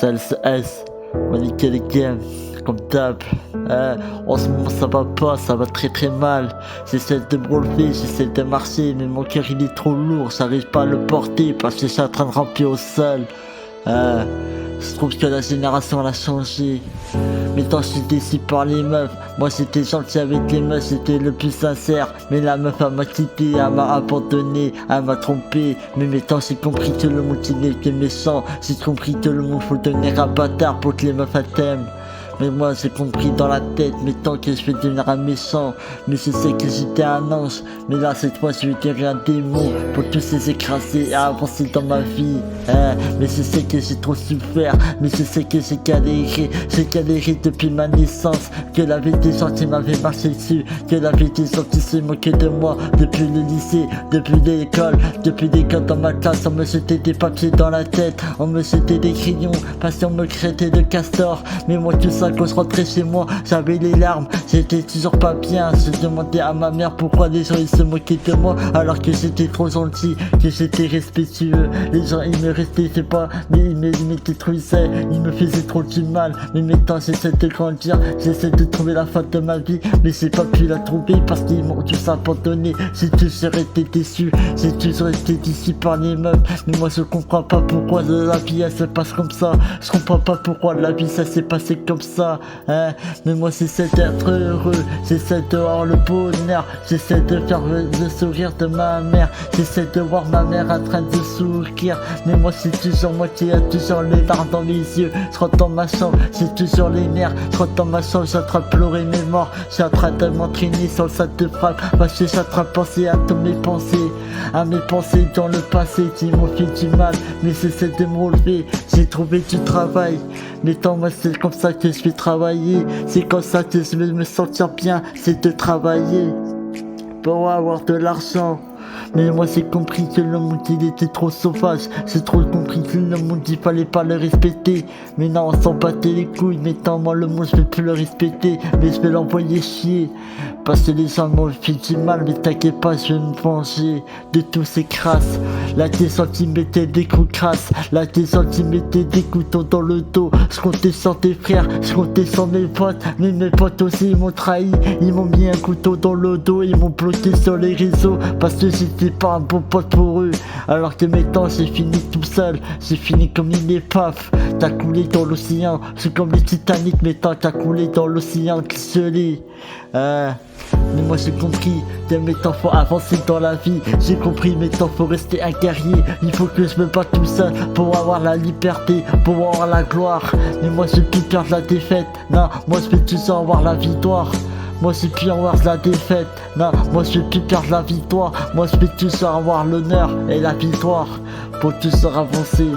S, on va niquer les games, comme d'hab. En ce moment ça va pas, ça va très très mal. J'essaie de me relever, j'essaie de marcher, mais mon cœur il est trop lourd, j'arrive pas à le porter parce que je suis en train de remplir au sol. Je trouve que la génération elle a changé. Mais tant je suis déçu par les meufs. Moi j'étais gentil avec les meufs, j'étais le plus sincère. Mais la meuf elle m'a quitté, elle m'a abandonné, elle m'a trompé. Mais maintenant j'ai compris que le monde il n'est que méchant. J'ai compris que le monde faut devenir un bâtard pour que les meufs elles t'aiment. Mais moi j'ai compris dans la tête, mais tant que je vais devenir un méchant. Mais je sais que j'étais un ange, mais là cette fois je vais devenir un démon pour tous les écraser et avancer dans ma vie. Mais je sais que j'ai trop souffert, mais je sais que j'ai galéré depuis ma naissance. Que la vie des gens qui m'avaient marché dessus, que la vie des gens qui se moquaient de moi. Depuis le lycée, depuis l'école dans ma classe, on me jetait des papiers dans la tête, on me jetait des crayons, parce qu'on me traitait de castor. Mais moi tout ça quand je rentrais chez moi, j'avais les larmes, j'étais toujours pas bien. Je demandais à ma mère pourquoi les gens ils se moquaient de moi, alors que j'étais trop gentil, que j'étais respectueux. Les gens ils me respectaient pas, mais ils me détruisaient, ils me faisaient trop du mal. Mais maintenant j'essaie de grandir, j'essaie de trouver la fin de ma vie, mais j'ai pas pu la trouver parce qu'ils m'ont tous abandonné. J'ai toujours été déçu, j'ai toujours été déçu par les meufs. Mais moi je comprends pas pourquoi la vie elle se passe comme ça. Je comprends pas pourquoi la vie ça s'est passé comme ça. Mais moi j'essaie d'être heureux, j'essaie de voir le bonheur, j'essaie de faire le sourire de ma mère, j'essaie de voir ma mère en train de sourire. Mais moi c'est toujours moi qui a toujours les larmes dans les yeux. Je rentre dans ma chambre, j'ai toujours les nerfs. Je rentre dans ma chambre, j'ai en train de pleurer mes morts. Je suis en train de m'entraîner sur le sac de frappe, parce que je suis en train de penser à toutes mes pensées, à mes pensées dans le passé qui m'ont fait du mal. Mais j'essaie de me relever, j'ai trouvé du travail. Mais tant moi c'est comme ça que je vais travailler, c'est comme ça que je vais me sentir bien, c'est de travailler pour avoir de l'argent. Mais moi j'ai compris que le monde il était trop sauvage. J'ai trop compris que le monde il fallait pas le respecter. Mais non on s'en battait les couilles. Maintenant moi le monde je vais plus le respecter, mais je vais l'envoyer chier. Parce que les gens m'ont fait du mal, mais t'inquiète pas je vais me venger de tous ces crasses. Là des gens qui mettaient des coups crasses, là des gens qui mettaient des couteaux dans le dos. Je comptais sur tes frères, je comptais sur mes potes, mais mes potes aussi ils m'ont trahi. Ils m'ont mis un couteau dans le dos, ils m'ont bloqué sur les réseaux parce que j'étais pas un bon pote pour eux. Alors que maintenant j'ai fini tout seul, j'ai fini comme une épave. T'as coulé dans l'océan, c'est comme le Titanic, maintenant t'as coulé dans l'océan qui se lit. Mais moi j'ai compris que maintenant faut avancer dans la vie. J'ai compris maintenant faut rester un guerrier. Il faut que je me batte tout seul pour avoir la liberté, pour avoir la gloire. Mais moi je vais plus perdre la défaite, non, moi je vais toujours avoir la victoire. Moi je vais plus avoir la défaite, non, moi je vais plus perdre la victoire. Moi je vais toujours avoir l'honneur et la victoire pour toujours avancer.